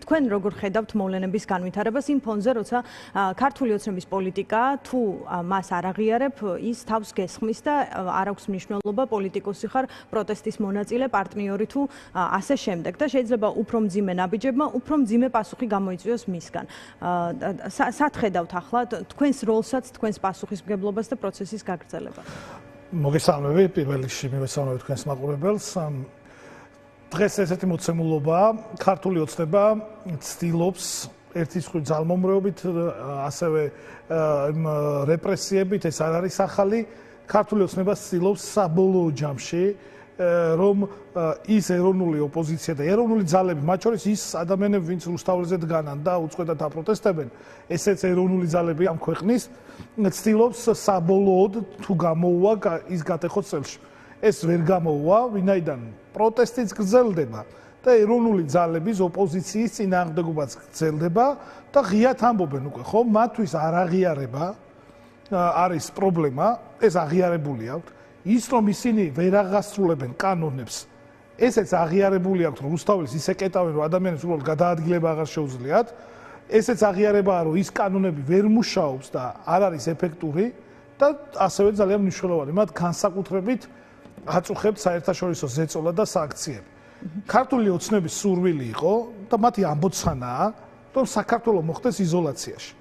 თქვენ როგორ ხედავთ მოვლენების განვითარებას იმ ფონზე, როცა ქართული ოცნების პოლიტიკა თუ მას არ აღიარებ, ის თავს გესხმის და არ აქვს მნიშვნელობა პოლიტიკოსი ხარ, პროტესტის მონაწილე, პარტნიორი თუ ასე შემდეგ და შეიძლება უფრო მძიმე ნაბიჯებმა უფრო მძიმე პასუხი გამოიწვიოს მისგან. სად ხედავთ ახლა თქვენს როლსაც, თქვენს პასუხისმგებლობას და პროცესის გაგრძელებას? მოგესალმებით, პირველ რიგში მივესალმებით თქვენს მაყურებელს. დღეს ესეთი მოცემულობაა, ქართული ოცნება ცდილობს ერთის მხრივ ძალმომრეობით, ასევე რეპრესიებით, ეს არ არის ახალი. ქართული ოცნება ცდილობს საბოლოო ჯამში რომ ის ეროვნული ოპოზიცია და ეროვნული ძალები, მათ შორის ის ადამიანები, ვინც რუსთაველზე დგანან და უწყვეტად აპროტესტებენ, ესეც ეროვნული ძალები ამ ქვეყნის, ცდილობს საბოლოოდ თუ გამოუვა ის გატეხოს წელში. ეს ვერ გამოუვა, ვინაიდან პროტესტიც გრძელდება და ეროვნული ძალების ოპოზიციის წინააღმდეგობაც გრძელდება და ღიად ამბობენ უკვე, ხო, მათთვის არ აღიარება არის პრობლემა, ეს აღიარებული აქვს. ის რომ ისინი ვერ აღასრულებენ კანონებს, ესეც აღიარებული აქვს, რომ რუსთაველს ისე კეტავენ, რომ ადამიანებს უბრალოდ გადაადგილება აღარ შეუძლიათ. ესეც აღიარებაა, რომ ის კანონები ვერ მუშაობს და არ არის ეფექტური და ასევე ძალიან მნიშვნელოვანი, მათ განსაკუთრებით აწუხებთ საერთაშორისო ზეწოლა და სანქციები. ქართული ოცნების სურვილი იყო და მათი ამბოცანაა, რომ საქართველო მოხდეს იზოლაციაში.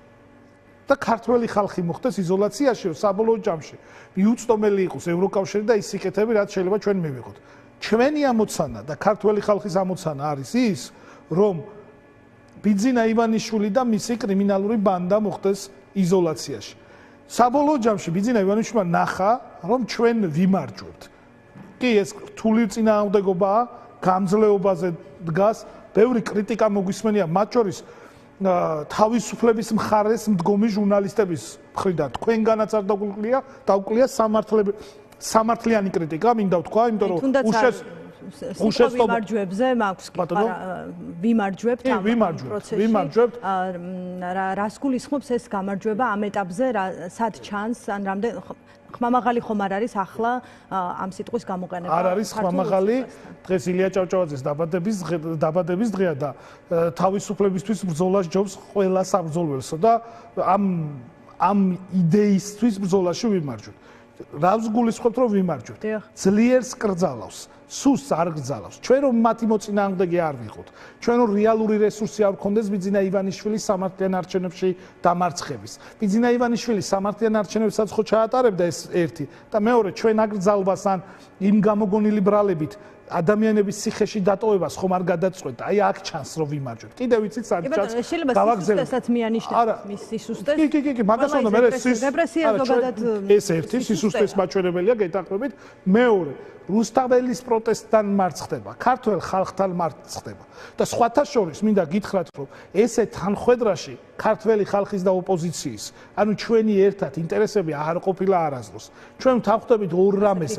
და ქართველი ხალხი მოხდეს იზოლაციაში, რომ საბოლოო ჯამში მიუწვდომელი იყოს ევროკავშირი და ის სიკეთები, რაც შეიძლება ჩვენ მივიღოთ. ჩვენი ამოცანა და ქართველი ხალხის ამოცანა არის ის, რომ ბიძინა ივანიშვილი და მისი კრიმინალური ბანდა მოხდეს იზოლაციაში. საბოლოო ჯამში ბიძინა ივანიშვილმა ნახა, რომ ჩვენ ვიმარჯვებთ. კი, ეს რთული წინააღმდეგობაა, გამძლეობაზე დგას, ბევრი კრიტიკა მოგვისმენია, მათ შორის თავისუფლების მხარეს მდგომი ჟურნალისტების მხრიდან თქვენგანაც არ დაუკლია სამართლიანი კრიტიკა, მინდა ვთქვა, იმიტომ რომ ვიმარჯვებზე მაქვს ვიმარჯვებთ ამ პროცესში. რას გულისხმობს ეს გამარჯვება ამ ეტაპზე, სად ჩანს, ან რამდენ ხმამაღალი ხომ არ არის ახლა ამ სიტყვის გამოყენება? არ არის ხმამაღალი, დღეს ილია ჭავჭავაძეს დაბადების დღეა და თავისუფლებისთვის ბრძოლა ჯობს ყველა საბრძოლველსო და ამ იდეისთვის ბრძოლაში ვიმარჯვებთ. რას გულისხმობთ, რომ ვიმარჯვებთ? ძლიერს კრძალავს, სუსტს არ გრძალავს. ჩვენ რომ მათი მოწინააღმდეგე არ ვიყოთ, ჩვენ რომ რეალური რესურსი არ გქონდეს ბიძინა ივანიშვილის სამართლიან არჩევნებში დამარცხების. ბიძინა ივანიშვილი სამართლიან არჩევნებსაც ხო ჩაატარებდა ეს ერთი და მეორე ჩვენ აგრძალვას ან იმ გამოგონილი ბრალებით ადამიანების ციხეში დატოვებას ხომ არ გადაწყვეტ. აი აქ ჩანს რომ ვიმარჯვებთ. კიდევ ვიცით სად ჩანს? სისუსტესაც მიანიშნებს მის სისუსტეს. კი, მაგას უნდა მე რეპრესია ზოგადად ეს ერთი სისუსტეს მაჩვენებელია გეტაყრებით. მეორე რუსთაველის პროტესტთან მარცხდება, ქართველ ხალხთან მარცხდება და სხვათა შორის მინდა გითხრათ, რომ ესე თანხვედრაში ქართველი ხალხის და ოპოზიციის, ანუ ჩვენი ერთად ინტერესები არ ყოფილა არასდროს. ჩვენ ვთანხმდებით ორ რამეს.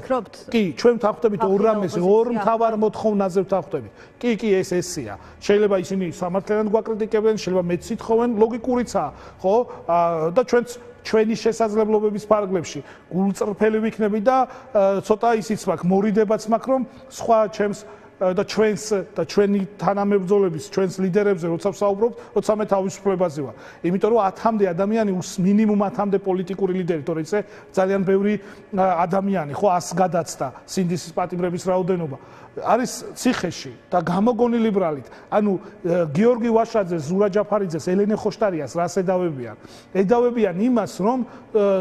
კი, ჩვენ ვთანხმდებით ორ რამეს, ორ მთავარ მოთხოვნაზე ვთანხმდებით. კი, ეს ესეა. შეიძლება ისინი სამართლიანად გვაკრიტიკებენ, შეიძლება მეც ითხოვენ, ლოგიკურიცაა, ხო? და ჩვენი შესაძლებლობების ფარგლებში გულწრფელი ვიქნები და ცოტა ისიც მაქვს, მორიდებაც მაქვს, რომ სხვა ჩემს და ჩვენს და ჩვენი თანამებრძოლების, ჩვენს ლიდერებზე როცა ვსაუბრობთ, როცა მე თავისუფლებაზე ვარ. იმიტომ რომ 10-მდე ადამიანი, მინიმუმ 10-მდე პოლიტიკური ლიდერი, თორე ისე ძალიან ბევრი ადამიანი, ხო, 100 გადაცდა სინდისის პატიმრების რაოდენობა. არის ციხეში და გამოგონილი ბრალით. ანუ გიორგი ვაშაძეს, ზურა ჯაფარიძეს, ელენე ხოშტარიას რას ედავებიან? ედავებიან იმას, რომ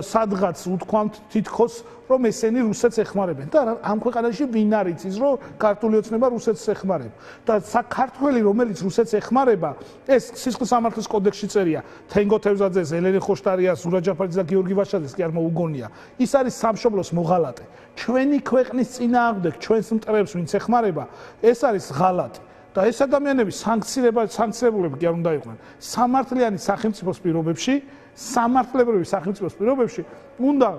სადღაც უთქვამთ თითქოს რომ ესენი რუსეთს ეხმარებენ და ამ ქვეყანაში ვინ არის ის რომ ქართული ოცნება რუსეთს ეხმარება და საქართველოს რომელიც რუსეთს ეხმარება ეს სისხლის სამართლის კოდექსში წერია თენგო თევზაძეს, ელენე ხოშტარიას, ზურა ჯაფარიძეს და გიორგი ვაშაძეს კი არ მოუგონია. ის არის სამშობლოს მოღალატე. ჩვენი ქვეყნის წინააღმდეგ ჩვენს მტრებს ვინც ეხმარება, ეს არის ღალატი. და ეს ადამიანები სანქცირებულები კი არ უნდა იყვნენ. სამართლიანი სახელმწიფოს პირობებში, სამართლებრივი სახელმწიფოს პირობებში უნდა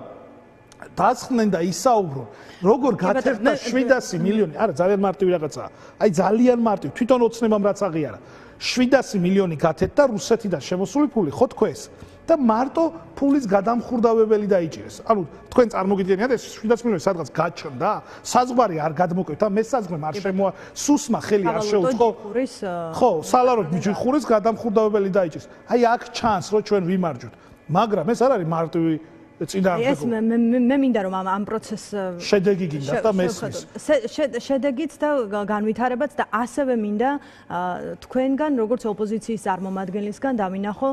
დასხნენ და ისაუბრონ, როგორ გათერთდა 700 მილიონი, არა ძალიან მარტივი რაღაცაა. აი ძალიან მარტივი, თვითონ ოცნებამ რაც აღიარა. 700 მილიონი გათერთდა რუსეთიდან შემოსული ფული, ხო თქვეს? და მარტო ფულის გადამხურდავებელი დაიჭირეს. ანუ თქვენ წარმოგიდგენიათ ეს 700 მილიონი სადღაც გაჩნდა, საზღვარი არ გადმოკვეთ და მესაზღვრემ არ შემოა სუსმა ხელი არ შეუწყო. ხო, სალაროდ ჯიხურის გადამხურდავებელი დაიჭირეს. აი აქ ჩანს რომ ჩვენ ვიმარჯვოთ. მაგრამ ეს არ არის მარტივი წინააღმდეგობა. ეს მე მინდა რომ ამ პროცესს შედეგი გინდა და მესმის. შედეგიც და განვითარებაც და ასევე მინდა თქვენგან როგორც ოპოზიციის წარმომადგენლისგან დავინახო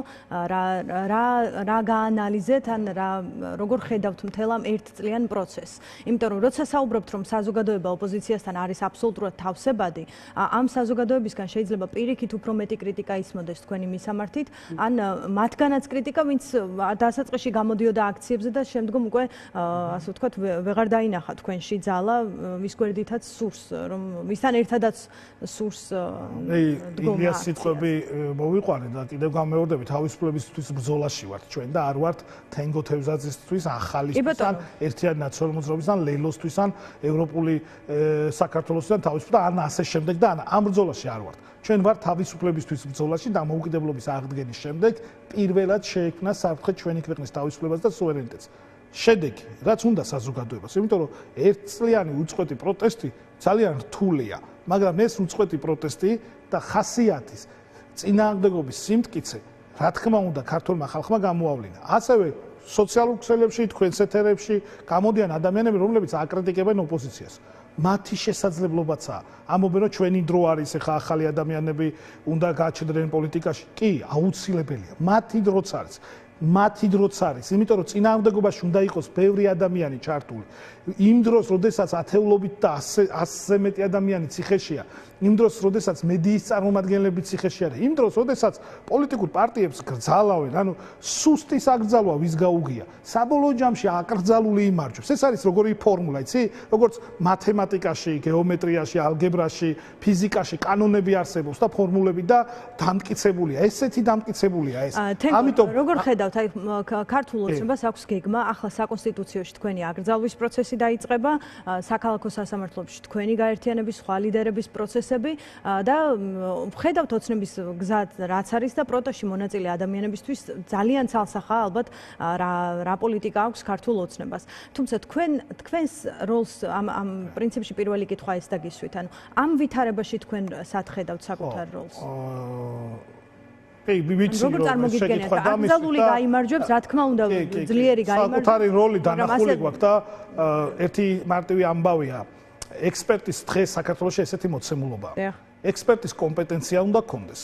რა გაანალიზეთ ან როგორ ხედავთ მთელ ამ ერთწლიან პროცესს. იმიტომ რომ როცა საუბრობთ რომ საზოგადოება ოპოზიციასთან არის აბსოლუტურად თავსებადი, ამ საზოგადოებისგან შეიძლება პირიქით უფრო მეტი კრიტიკა ისმოდეს თქვენი მისამართით, ან მათგანაც კრიტიკა, ვინც დასაწყისში გამოდიოდა აქციებზე და შემდგომ უკვე ასე ვთქვათ ვეღარ დაინახა თქვენში ძალა ვის გვერდითაც სურს რომ ვისთან ერთადაც სურს დგომა. იგივე სიტყვები მოვიყვანე და კიდევ გამეორდები თავისუფლებისთვის ბრძოლაში ვართ ჩვენ და არ ვართ თენგო თევზაძისთვის ახალისთვის ან ერთიანი ნაციონალური მოძრაობის ან ლელოსთვის ან ევროპული საქართველოსთან თავისუფლება ან ასე შემდეგ და ამ ბრძოლაში არ ვართ. ჩვენ ვართ თავისუფლებისთვის ბრძოლაში და დამოუკიდებლობის აღდგენის შემდეგ პირველად შეექმნა საფრთხე ჩვენი ქვეყნის თავისუფლებას და სუვერენიტეტს. შედეგი, რაც უნდა საზოგადოებას, იმიტომ რომ ერთწლიანი უწყვეტი პროტესტი ძალიან რთულია, მაგრამ ეს უწყვეტი პროტესტი და ხასიათის წინააღმდეგობის სიმტკიცე, რა თქმა უნდა, ქართულმა ხალხმა გამოავლინა. ასევე სოციალურ ქსელებში, თქვენს ეთერებში გამოდიან ადამიანები, რომლებიც აკრიტიკებენ ოპოზიციას. მათი შესაძლებლობაცაა. ამობენ რომ ჩვენი დრო არის, ეხა ახალი ადამიანები უნდა გაჩნდნენ პოლიტიკაში. კი, აუცილებელია. მათი დროც არის. მათი დროც არის, იმიტომ რომ წინააღმდეგობაში უნდა იყოს ბევრი ადამიანი ჩართული. იმ დროს, როდესაც ათეულობით და 100-ზე მეტი ადამიანი ციხეშია, იმ დროს, როდესაც მედიის წარმომადგენლები ციხეში არის, იმ დროს, როდესაც პოლიტიკურ პარტიებს გრძალავენ, ანუ სუსტის აკრძალვა ვის გაუგია, საბოლოო ჯამში აკრძალული იმარჯვებს. ეს არის როგორი ფორმულა, იცი? როგორც მათემატიკაში, გეომეტრიაში, ალგებრაში, ფიზიკაში კანონები არსებობს და ფორმულები და დამტკიცებულია. ესეთი დამტკიცებულია ეს. ამიტომ როგორ ხედავთ, აი ქართულ ოცნებას აქვს გეგმა, ახლა საკონსტიტუციაში თქვენი აკრძალვის პროცესი დაიწყება, საქალაქო სასამართლოებში თქვენი გაერთიანების, სხვა ლიდერების პროცესები და ხედავთ ოცნების გზა რაც არის და პროტესტში მონაწილე ადამიანებისთვის ძალიან ცალსახაა ალბათ რა პოლიტიკა აქვს ქართულ ოცნებას. თუმცა თქვენს როლს ამ პრინციპში პირველი კითხვა ეს დაგისვით, ანუ ამ ვითარებაში თქვენ სად ხედავთ საკუთარ როლს? როგორ წარმოგიდგენიათ, აკრძალული გაიმარჯვებს, რა თქმა უნდა, ძლიერი გაიმარჯვებს. საკუთარი როლი დანახული გვაქვს და ერთი მარტივი ამბავია. ექსპერტის დღეს საქართველოში ესეთი მოცემულობაა. ექსპერტის კომპეტენცია უნდა გქონდეს,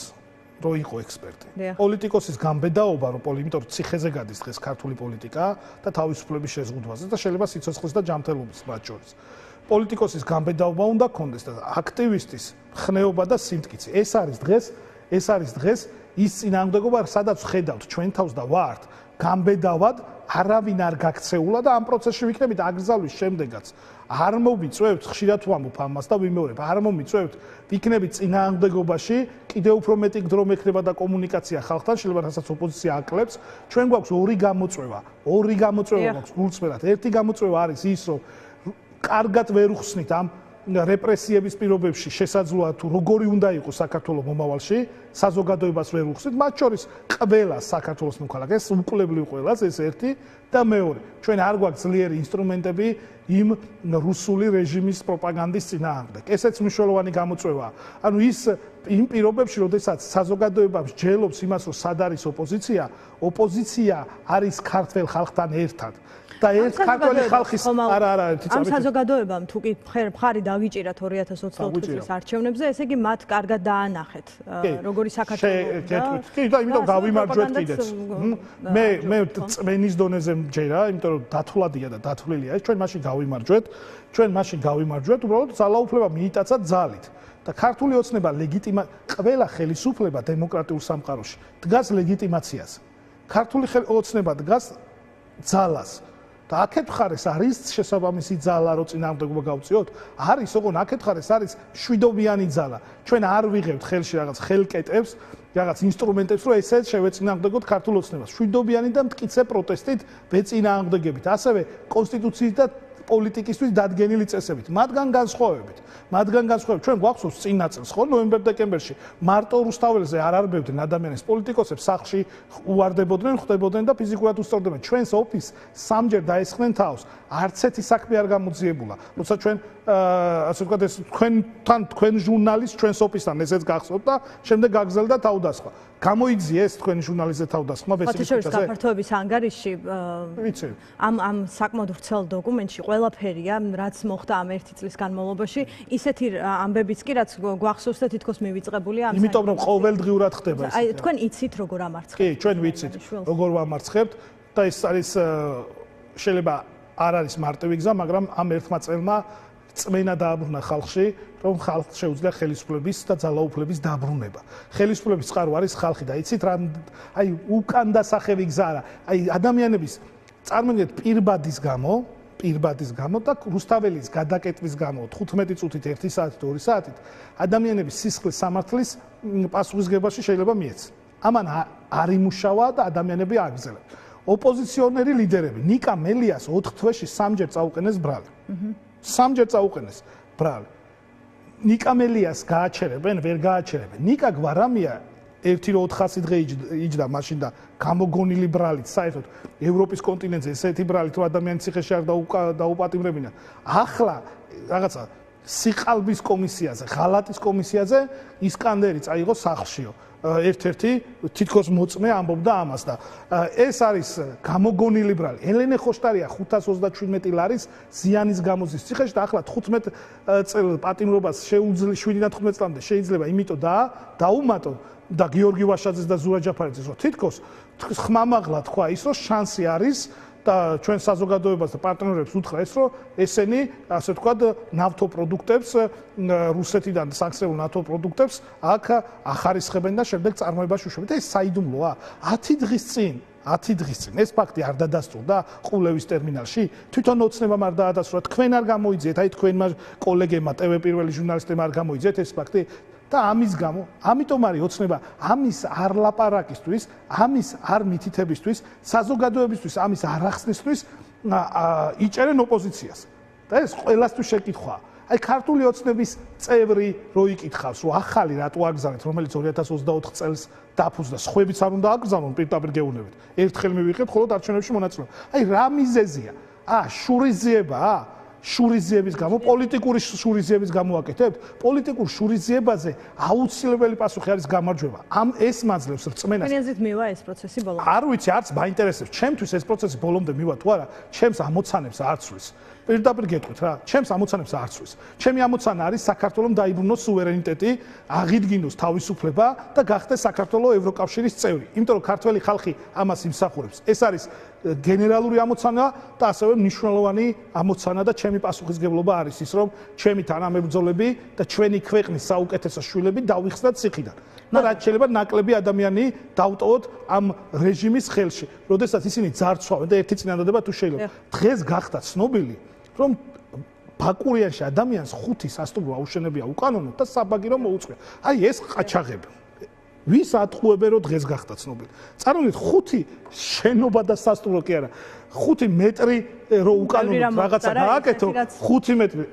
რომ იყო ექსპერტი. პოლიტიკოსის გამბედაობა, იმიტომ რომ ციხეზე გადის დღეს ქართული პოლიტიკა და თავისუფლების შეზღუდვაზე და შეიძლება სიცოცხლის და ჯანმრთელობის მათ შორის. პოლიტიკოსის გამბედაობა უნდა გქონდეს და აქტივისტის ხნეობა და სიმტკიცე. ეს არის დღეს ის წინააღმდეგობა, სადაც ხედავთ ჩვენ თავს და ვართ გამბედავად, არავინ არ გაქცეულა და ამ პროცესში ვიქნებით აკრძალვის შემდეგაც. არ მომიწევთ, ხშირად ვამბობ ამას და ვიმეორებ, არ მომიწევთ, ვიქნებით წინააღმდეგობაში, კიდევ უფრო მეტი გდრო მექნება და კომუნიკაცია ხალხთან, შეიძლება რასაც ოპოზიცია აკლებს. ჩვენ გვაქვს ორი გამოწვევა გვაქვს გულწრფელად. ერთი გამოწვევა არის ის, რომ კარგად ვერ უხსნით ამ რეპრესიების პირობებში შესაძლოა თუ როგორი უნდა იყოს საქართველოს მომავალში, საზოგადოებას ვერ უხსნით, მათ შორის ყველა საქართველოს მოქალაქეს, ეს უკვლებლივ ყველას, ეს ერთი და მეორე. ჩვენ არ გვაქვს ძლიერი ინსტრუმენტები იმ რუსული რეჟიმის პროპაგანდის წინააღმდეგ. ესეც მნიშვნელოვანი გამოწვევაა. ანუ იმ პირობებში, როდესაც საზოგადოება მსჯელობს იმას, რომ სად არის ოპოზიცია არის ქართველ ხალხთან ერთად. და ეს ქართული ხალხის არა ამ საზოგადოებამ თუ კი მხარი დავიჭირათ 2024 წლის არჩევნებზე, ესე იგი მათ კარგად დაანახეთ როგორი საქართველო კი და იმიტომ გავიმარჯვეთ კიდეც. მე წმენის დონეზე მჯერა, იმიტომ რომ დათვლადია და დათვლილია ეს, ჩვენ მაშინ გავიმარჯვეთ, უბრალოდ ძალაუფლება მიიტაცა ძალით. და ქართული ოცნება ყველა ხელისუფლება დემოკრატიულ სამყაროში დგას ლეგიტიმაციაზე. ქართული ოცნება დგას ძალას. და აქეთ ხარეს არის შესაბამისი ძალა, რო წინააღმდეგობა გავწიოთ? არის, ოღონ აქეთ ხარეს არის შვიდობიანი ძალა. ჩვენ არ ვიღებთ ხელში რაღაც ხელკეტებს, რაღაც ინსტრუმენტებს, რომ ესეც შევეწინააღმდეგოთ ქართულ ოცნებას. შვიდობიანი და მტკიცე პროტესტით ვეწინააღმდეგებით. ასევე კონსტიტუციის და პოლიტიკისთვის დადგენილი წესებით. მათგან განსხვავებით ჩვენ გვახსოვს წინა წელს ხო ნოემბერ-დეკემბერში მარტო რუსთაველზე არ არბევდნენ ადამიანებს პოლიტიკოსებს სახლში უვარდებოდნენ ხდებოდნენ და ფიზიკურად უსწორდებოდნენ ჩვენს ოფისს სამჯერ დაესხნენ თავს არც ერთი საქმე არ გამოძიებულა როცა ჩვენ ასე ვთქვათ ეს თქვენ ჟურნალისტ ჩვენს ოფისთან ესეც გახსოვთ და შემდეგ გაგზელდა თავდასხმა გამოიძიეს ეს თქვენი ჟურნალისტზე თავდასხმა ვესელის გაფართოების ანგარიშში ვიცი ამ საკმაოდ ვრცელ დოკუმენტში ყველაფერია რაც მოხდა ამ 1 წლის განმავლობაში ისეთი ამბებიც კი რაც გვახსოვს და თითქოს მივიწყებულია ამ იმიტომ რომ ყოველდღიურად ხდება ეს აი თქვენ იცით როგორ ამარცხებთ კი ჩვენ ვიცით როგორ ვამარცხებთ და ეს არის შეიძლება არ არის მარტივი გზა მაგრამ ამ ერთმა წელმა წმენა დააბრუნა ხალხში რომ ხალხს შეუძლია ხელისუფლების და ძალაუფლების დაბრუნება ხელისუფლების წყარო არის ხალხი და იცით რა აი უკან დასახევი გზა არა აი ადამიანების წარმოგიდგენთ პირბადის გამო და რუსთაველის გადაკეტვის გამო 15 წუთით 1 საათით 2 საათით ადამიანების სისხლის სამართლის პასუხისგებაში შეიძლება მიეცეს ამან არ იმუშავა და ადამიანები აგზელებს ოპოზიციონერი ლიდერები ნიკა მელიას 4 თვეში 3ჯერ წაუყენეს ბრალი 3ჯერ წაუყენეს ბრალი ნიკა მელიას გააჩერებენ ვერ გააჩერებენ ნიკა გვარამია 1-400 დღე იჯდა მაშინ და გამოგონილი ბრალით საერთოდ ევროპის კონტინენტზე ესეთი ბრალით რომ ადამიანის ციხეში არ დაუპატიმრებინა ახლა რაღაცა სიყალბის კომისიაზე ღალატის კომისიაზე ისკანდერი წაიღო სახლშიო ერთ-ერთი თითქოს მოწმე ამბობდა ამას და ეს არის გამოგონილი ბრალი. ელენე ხოშტარია 527 ლარის ზიანის გამოზის ციხეში და ახლა 15 წელ პატიმრობას შეუძლია 7-15 წლამდე შეიძლება იმიტომ დაუმატო და გიორგი ვაშაძეს და ზურა ჯაფარიძეს რომ თითქოს ხმამაღლა თქვა ის რომ შანსი არის და ჩვენ საზოგადოებას და პარტნიორებს უთხრა ეს რომ ესენი ასე ვთქვათ ნავთობპროდუქტებს რუსეთიდან სანქციებულ ნავთობპროდუქტებს აქ ახარისხებენ და შემდეგ წარმოებაში უშვებენ და ეს საიდუმლოა 10 დღის წინ ეს ფაქტი არ დადასტურდა ყულევის ტერმინალში თვითონ ოცნებამ არ დაადასტურა თქვენ არ გამოიძიეთ აი თქვენმა კოლეგებმა TV პირველი ჟურნალისტებმა არ გამოიძიეთ ეს ფაქტი და ამის გამო ამიტომ არის ოცნება ამის არ ლაპარაკისთვის ამის არ მითითებისთვის საზოგადოებისთვის ამის არ ახსნისთვის იჭერენ ოპოზიციას და ეს ყველასთვის შეკითხვაა აი ქართული ოცნების წევრი რო იკითხავს რომ ახალი რატო აგზავნეთ რომელიც 2024 წელს დაფუძნდა სხვებიც არ უნდა აგზავნონ პირდაპირ გეუბნებით ერთხელ მივიღეთ ხოლო არჩევნებში მონაწილეობა აი რა მიზეზია შურიზიებაა შურიზიების გამო პოლიტიკური შურიზიების გამო აკეთებთ პოლიტიკურ შურიზიებაზე აუცილებელი პასუხი არის გამარჯვება ამ ეს მაძლევს რწმენას თქვენიზით მივა ეს პროცესი ბოლომდე არ ვიცი არც მაინტერესებს ჩემთვის ეს პროცესი ბოლომდე მივა თუ არა ჩემს ამოცანებს არ ცვლის პირდაპირ გეტყვით რა ჩემს ამოცანებს არ ცვლის ჩემი ამოცანა არის საქართველოს დაიბრუნოს სუვერენიტეტი აღიდგინოს თავისუფლება და გახდეს საქართველოს ევროკავშირის წევრი იმიტომ რომ ქართველი ხალხი ამას იმსახურებს ეს არის გენერალური ამოცანა და ასევე მნიშვნელოვანი ამოცანა და ჩემი პასუხისგებლობა არის ის რომ ჩემი თანამებრძოლები და ჩვენი ქვეყნის საუკეთესო შვილები დავიხსნათ ციხიდან და რაც შეიძლება ნაკლები ადამიანი დავტოვოთ ამ რეჟიმის ხელში როდესაც ისინი ძარცვავენ და ერთი წინადადება თუ შეიძლება დღეს გახდა ცნობილი რომ ბაკურიანში ადამიანს 5 სასტუმრო აუშენებია უკანონოდ და საბაგირო მოუწყვია აი ეს ყაჩაღები ვის ატყუებენ რომ დღეს გახდა ცნობილი წარმოგიდგენთ 5 შენობა და სასტუმრო კი არა 5 მეტრი რო უკანონოდ რაღაცა გააკეთო 5 მეტრი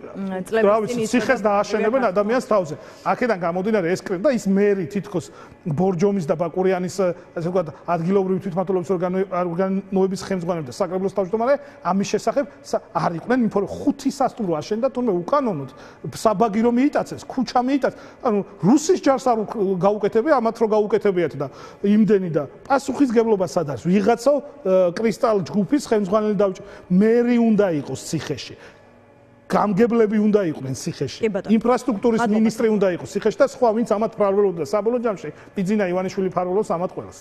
რა ვიცი ციხეს დააშენებენ ადამიანს თავზე აქედან გამომდინარე ეს კრება და ის მერი თითქოს ბორჯომის და ბაკურიანის ასე ვთქვათ ადგილობრივი თვითმმართველობის ორგანოების ხელმძღვანელი და საკრებულოს თავმჯდომარე ამის შესახებ არ იყვნენ ინფორმაცია 5 სასტუმრო აშენდა თუმცა უკანონოდ საბაგირო მიიტაცეს ქუჩა მიიტაცეს ანუ რუსის ჯარს არ გაუკეთებია ამათ რო გაუკეთებიათ და იმდენი და პასუხისგებლობა სად არის ვიღაცა კრისტალ ჯგუფის ხელმძღვანელი დავჭი მერი უნდა იყოს ციხეში გამგებლები უნდა იყვნენ ციხეში ინფრასტრუქტურის მინისტრი უნდა იყოს ციხეში და სხვა ვინც ამათ ფარველობდა საბოლოო ჯამში ბიძინა ივანიშვილი ფარველობს ამათ ყველას